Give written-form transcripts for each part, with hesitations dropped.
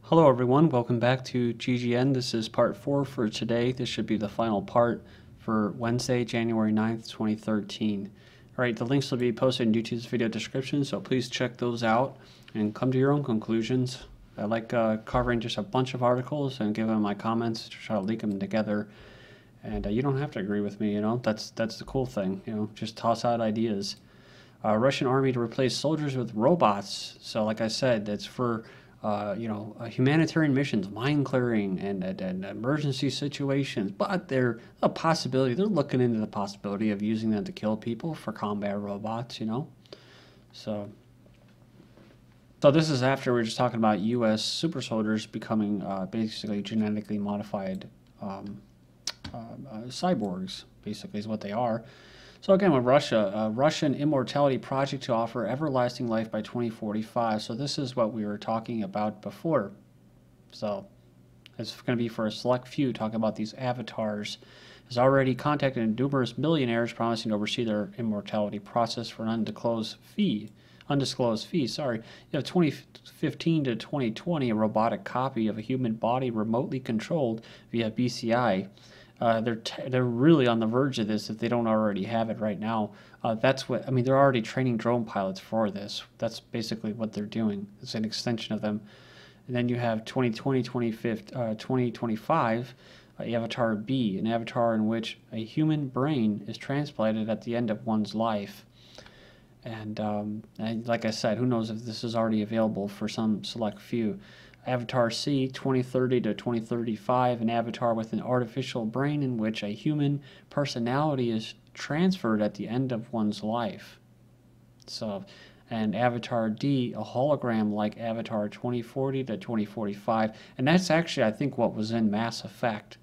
Hello everyone, welcome back to GGN. This is part 4 for today. This should be the final part for Wednesday, January 9th, 2013. Alright, the links will be posted in YouTube's video description, so please check those out and come to your own conclusions. I like covering just a bunch of articles and giving my comments to try to link them together. And you don't have to agree with me, that's the cool thing, just toss out ideas. Russian army to replace soldiers with robots. So like I said, it's for humanitarian missions, mine clearing, and emergency situations. But they're a possibility. They're looking into the possibility of using them to kill people for combat robots. So this is after we're just talking about U.S. super soldiers becoming basically genetically modified cyborgs. Basically, is what they are. So again, with Russia, a Russian Immortality project to offer everlasting life by 2045. So this is what we were talking about before. So it's going to be for a select few, talking about these avatars. Has already contacted numerous millionaires promising to oversee their immortality process for an undisclosed fee. Sorry. You have 2015 to 2020, a robotic copy of a human body remotely controlled via BCI. They're really on the verge of this if they don't already have it right now. They're already training drone pilots for this. That's basically what they're doing. It's an extension of them. And then you have 2025, Avatar B, an avatar in which a human brain is transplanted at the end of one's life. And like I said, who knows if this is already available for some select few. Avatar C, 2030 to 2035, an avatar with an artificial brain in which a human personality is transferred at the end of one's life. So, and Avatar D, a hologram like Avatar 2040 to 2045, and that's actually, I think, what was in Mass Effect,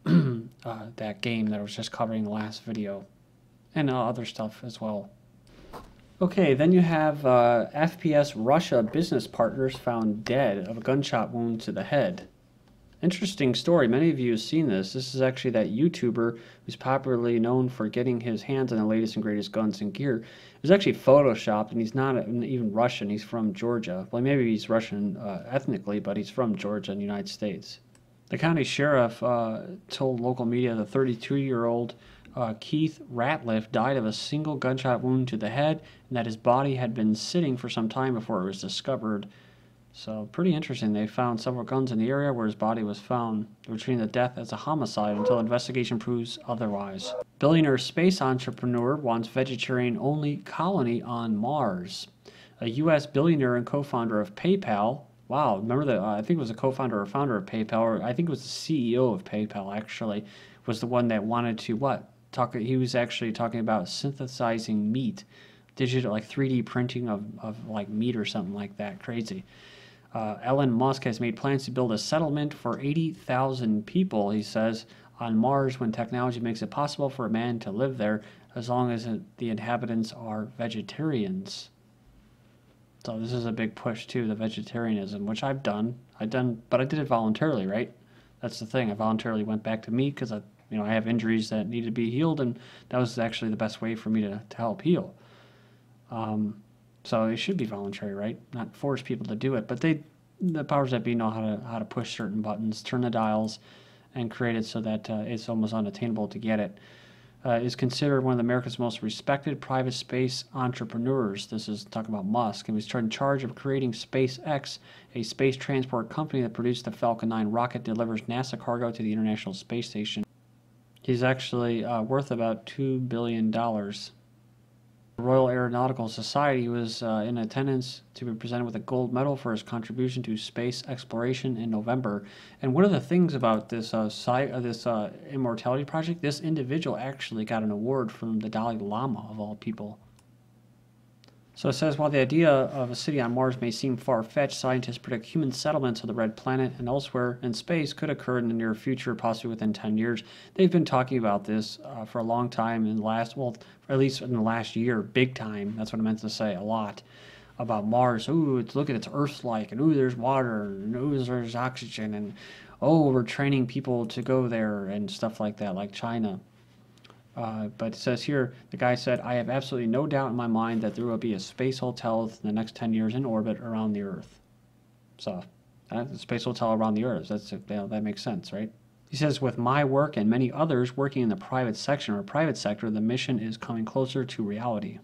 that game that I was just covering in the last video, and other stuff as well. Okay, then you have FPS Russia business partners found dead of a gunshot wound to the head. Interesting story. Many of you have seen this. This is actually that YouTuber who's popularly known for getting his hands on the latest and greatest guns and gear. It was actually photoshopped, and he's not even Russian. He's from Georgia. Well, maybe he's Russian ethnically, but he's from Georgia in the United States. The county sheriff told local media the 32-year-old Keith Ratliff died of a single gunshot wound to the head, and that his body had been sitting for some time before it was discovered. So pretty interesting. They found several guns in the area where his body was found. They were treating the death as a homicide until investigation proves otherwise. Billionaire space entrepreneur wants vegetarian-only colony on Mars. A U.S. billionaire and co-founder of PayPal. Wow, remember that? I think it was a co-founder or founder of PayPal, or I think it was the CEO of PayPal, actually, was the one that wanted to what? He was actually talking about synthesizing meat, digital, like 3D printing of like meat or something like that. Crazy. Elon Musk has made plans to build a settlement for 80,000 people, he says, on Mars when technology makes it possible for a man to live there as long as the inhabitants are vegetarians. So this is a big push too, the vegetarianism, which I've done. But I did it voluntarily, right? That's the thing. I voluntarily went back to meat because I have injuries that needed to be healed, and that was actually the best way for me to help heal. So it should be voluntary, right? Not force people to do it, but the powers that be know how to push certain buttons, turn the dials, and create it so that it's almost unattainable to get it. Is considered one of America's most respected private space entrepreneurs. This is talking about Musk, and was in charge of creating SpaceX, a space transport company that produced the Falcon 9 rocket, delivers NASA cargo to the International Space Station. He's actually worth about $2 billion. The Royal Aeronautical Society was in attendance to be presented with a gold medal for his contribution to space exploration in November. And one of the things about this Immortality project, this individual actually got an award from the Dalai Lama, of all people. So it says, while the idea of a city on Mars may seem far-fetched, scientists predict human settlements of the red planet and elsewhere in space could occur in the near future, possibly within 10 years. They've been talking about this for a long time, at least in the last year, big time. That's what I meant to say, a lot about Mars. Ooh, look at it's Earth-like, and ooh, there's water, and ooh, there's oxygen, and oh, we're training people to go there, and stuff like that, like China. But it says here, the guy said, I have absolutely no doubt in my mind that there will be a space hotel in the next 10 years in orbit around the Earth. So The space hotel around the Earth. That makes sense, right? He says, with my work and many others working in the private sector, the mission is coming closer to reality.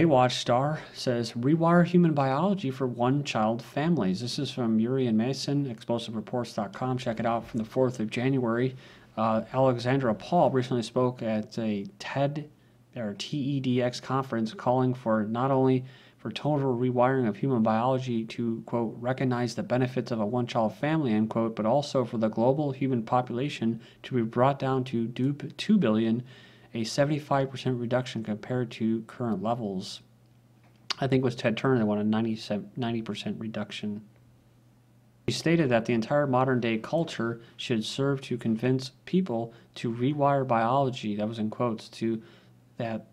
Baywatch star says, rewire human biology for one-child families. This is from Yuri and Mason, explosivereports.com. Check it out from the 4th of January. Alexandra Paul recently spoke at a TEDx conference calling for not only for total rewiring of human biology to, quote, recognize the benefits of a one-child family, end quote, but also for the global human population to be brought down to 2 billion, a 75% reduction compared to current levels. I think it was Ted Turner that wanted a 90% reduction. He stated that the entire modern-day culture should serve to convince people to rewire biology, that was in quotes, so that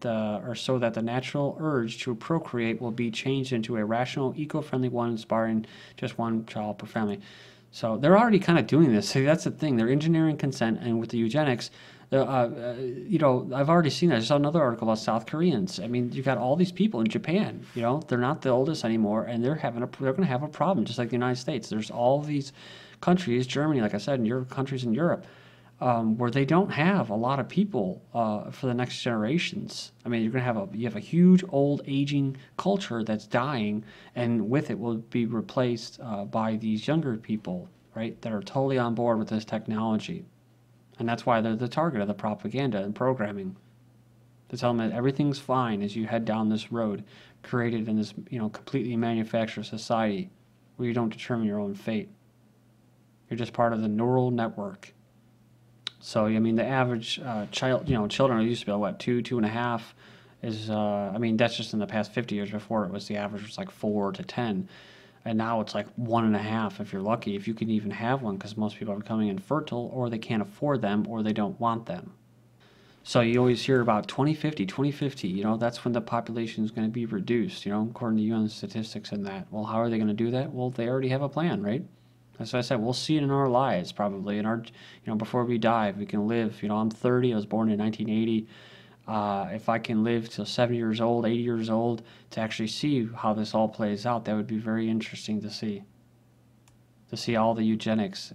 the natural urge to procreate will be changed into a rational, eco-friendly one, inspiring just one child per family. So they're already kind of doing this. See, that's the thing. They're engineering consent, and with the eugenics, I've already seen that. I saw another article about South Koreans. I mean, you've got all these people in Japan. They're not the oldest anymore, and they're going to have a problem, just like the United States. There's all these countries, Germany, like I said, and countries in Europe, where they don't have a lot of people for the next generations. I mean, you have a huge old aging culture that's dying, and with it will be replaced by these younger people, right, that are totally on board with this technology. And that's why they're the target of the propaganda and programming. To tell them that everything's fine as you head down this road created in this, completely manufactured society where you don't determine your own fate. You're just part of the neural network. So, I mean, the average children used to be, 2.5 is, that's just in the past 50 years. Before it was the average was like 4 to 10. And now it's like 1.5 if you're lucky, if you can even have one, because most people are becoming infertile, or they can't afford them, or they don't want them. So you always hear about 2050, that's when the population is going to be reduced, according to UN statistics and that. Well, how are they going to do that? Well, they already have a plan, right? As I said, we'll see it in our lives, probably. In our, before we die, if we can live. I'm 30. I was born in 1980. If I can live till 70 years old, 80 years old, to actually see how this all plays out, that would be very interesting to see. To see all the eugenics,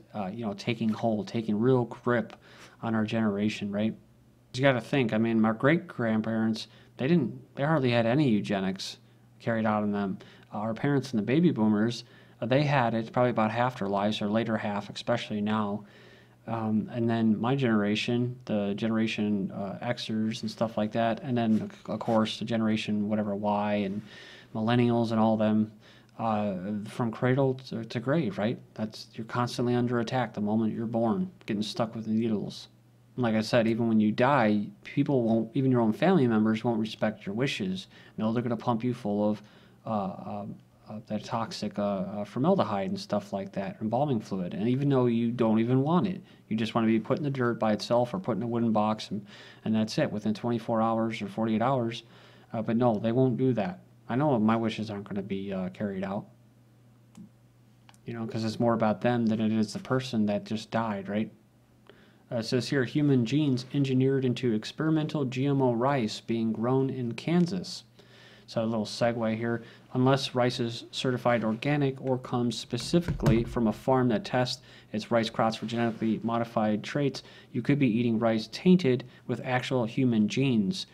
taking hold, taking real grip on our generation, right? You got to think. I mean, my great-grandparents, they hardly had any eugenics carried out on them. Our parents and the baby boomers, they had it probably about half their lives, or later half, especially now. And then my generation, the generation Xers and stuff like that, and then, of course, the generation whatever Y and millennials and all them, from cradle to grave, right? You're constantly under attack the moment you're born, getting stuck with the needles. And like I said, even when you die, people won't, even your own family members won't respect your wishes. They're going to pump you full of that toxic formaldehyde and stuff like that, embalming fluid. And even though you don't even want it, you just want to be put in the dirt by itself or put in a wooden box, and that's it, within 24 hours or 48 hours. But no, they won't do that. I know my wishes aren't going to be carried out, because it's more about them than it is the person that just died, right? It says here, human genes engineered into experimental GMO rice being grown in Kansas. So a little segue here. Unless rice is certified organic or comes specifically from a farm that tests its rice crops for genetically modified traits, you could be eating rice tainted with actual human genes.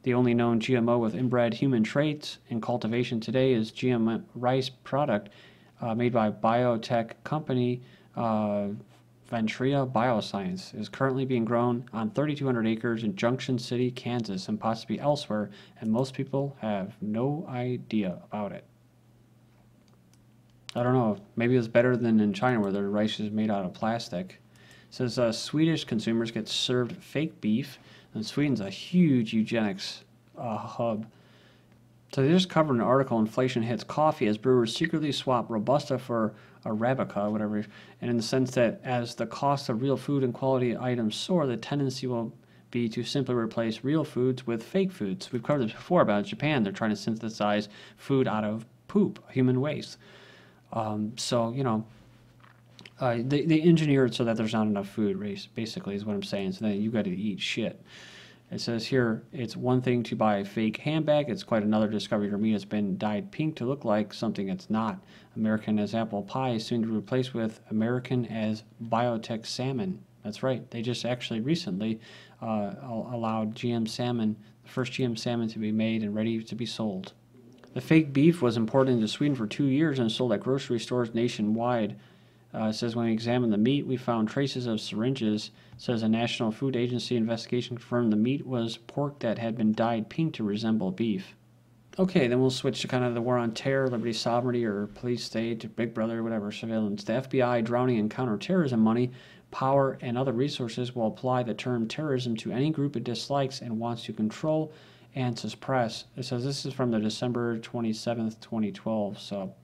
The only known GMO with inbred human traits in cultivation today is GM rice product made by biotech company Ventria Bioscience. Is currently being grown on 3,200 acres in Junction City, Kansas, and possibly elsewhere, and most people have no idea about it. I don't know, maybe it's better than in China where their rice is made out of plastic. It says Swedish consumers get served fake beef, and Sweden's a huge eugenics hub. So they just covered an article, inflation hits coffee as brewers secretly swap Robusta for Arabica, whatever, and in the sense that as the cost of real food and quality items soar, the tendency will be to simply replace real foods with fake foods. We've covered this before about Japan. They're trying to synthesize food out of poop, human waste. They engineer it so that there's not enough food, basically, is what I'm saying. So that you got to eat shit. It says here, it's one thing to buy a fake handbag. It's quite another to discover your meat has been dyed pink to look like something it's not. American as apple pie is soon to be replaced with American as biotech salmon. That's right. They just actually recently allowed GM salmon, the first GM salmon to be made and ready to be sold. The fake beef was imported into Sweden for 2 years and sold at grocery stores nationwide. It says when we examined the meat, we found traces of syringes. It says a National Food Agency investigation confirmed the meat was pork that had been dyed pink to resemble beef. Okay, then we'll switch to kind of the war on terror, liberty, sovereignty, or police state, Big Brother, whatever, surveillance. The FBI drowning in counterterrorism money, power, and other resources will apply the term terrorism to any group it dislikes and wants to control and suppress. It says this is from the December 27th, 2012. So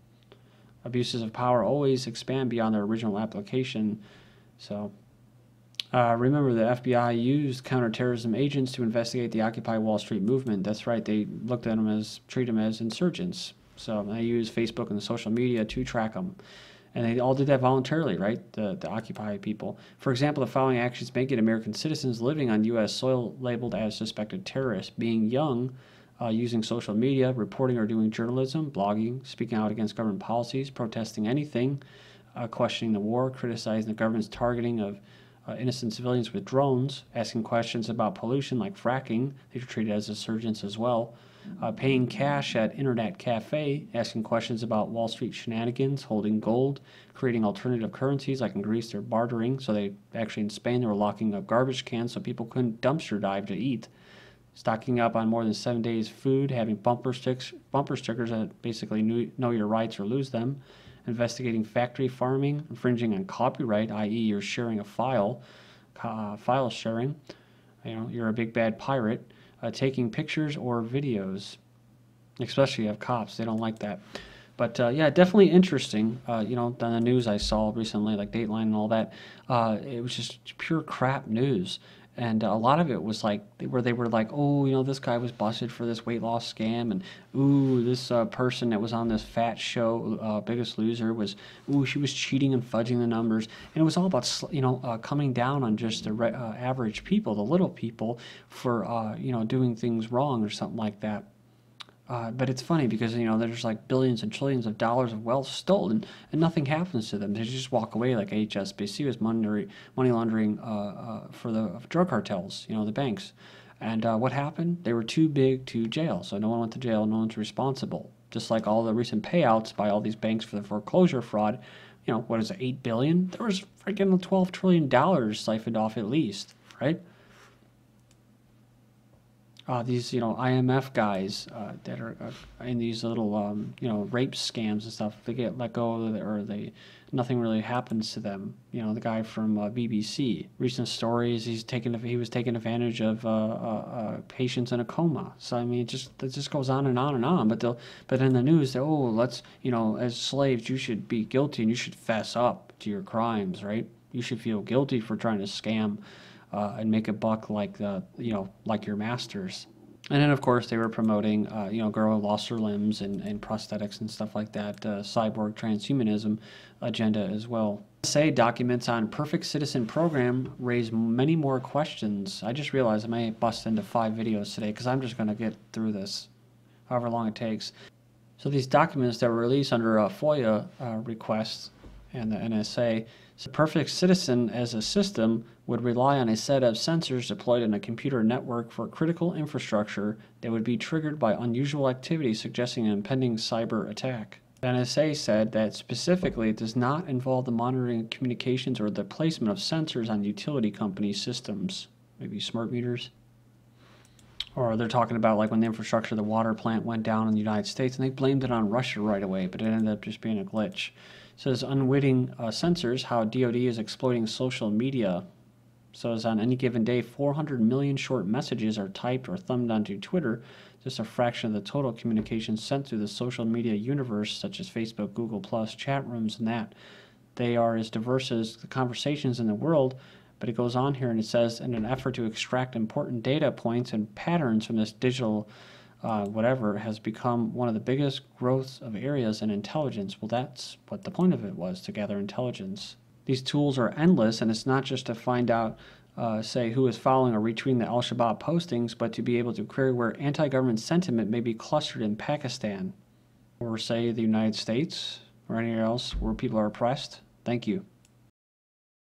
abuses of power always expand beyond their original application. So remember, the FBI used counterterrorism agents to investigate the Occupy Wall Street movement. That's right. They looked at them treated them as insurgents. So they used Facebook and social media to track them. And they all did that voluntarily, right? The Occupy people. For example, the following actions may get American citizens living on U.S. soil labeled as suspected terrorists: being young, using social media, reporting or doing journalism, blogging, speaking out against government policies, protesting anything, questioning the war, criticizing the government's targeting of innocent civilians with drones, asking questions about pollution like fracking. They're treated as insurgents as well. Paying cash at internet cafe, asking questions about Wall Street shenanigans, holding gold, creating alternative currencies like in Greece they're bartering. So they actually in Spain they were locking up garbage cans so people couldn't dumpster dive to eat. Stocking up on more than 7 days food, having bumper stickers that basically know your rights or lose them. Investigating factory farming, infringing on copyright, i.e. you're sharing a file sharing. You're a big bad pirate. Taking pictures or videos, especially of cops. They don't like that. But yeah, definitely interesting. On the news I saw recently, like Dateline and all that, it was just pure crap news. And a lot of it was like, where they were like, oh, this guy was busted for this weight loss scam. And, ooh, this person that was on this fat show, Biggest Loser, she was cheating and fudging the numbers. And it was all about, coming down on just the average people, the little people, for, doing things wrong or something like that. But it's funny because, there's like billions and trillions of dollars of wealth stolen and nothing happens to them. They just walk away like HSBC was money laundering for the drug cartels, the banks. And what happened? They were too big to jail. So no one went to jail. No one's responsible. Just like all the recent payouts by all these banks for the foreclosure fraud, what is it, $8 billion? There was freaking $12 trillion siphoned off at least, right? These, IMF guys that are in these little, rape scams and stuff, they get let go or nothing really happens to them. The guy from BBC, recent stories, he was taking advantage of patients in a coma. So I mean, it just goes on and on and on. But in the news, as slaves, you should be guilty and you should fess up to your crimes, right? You should feel guilty for trying to scam and make a buck like your masters. And then, of course, they were promoting, girl who lost her limbs and prosthetics and stuff like that, cyborg transhumanism agenda as well. NSA documents on PerfectCitizen program raise many more questions. I just realized I may bust into 5 videos today because I'm just going to get through this, however long it takes. So these documents that were released under a FOIA requests and the NSA, so PerfectCitizen as a system would rely on a set of sensors deployed in a computer network for critical infrastructure that would be triggered by unusual activity suggesting an impending cyber attack. The NSA said that specifically it does not involve the monitoring of communications or the placement of sensors on utility company systems, maybe smart meters. Or they're talking about like when the infrastructure of the water plant went down in the United States and they blamed it on Russia right away, but it ended up just being a glitch. It says unwitting sensors, how DoD is exploiting social media. So as on any given day, 400 million short messages are typed or thumbed onto Twitter, just a fraction of the total communications sent through the social media universe, such as Facebook, Google+, chat rooms, and that. They are as diverse as the conversations in the world, but it goes on here and it says, in an effort to extract important data points and patterns from this digital whatever has become one of the biggest growths of areas in intelligence. Well, that's what the point of it was, to gather intelligence. These tools are endless, and it's not just to find out say who is following or retweeting the al-Shabaab postings, but to be able to query where anti-government sentiment may be clustered in Pakistan, or say the United States, or anywhere else where people are oppressed. Thank you.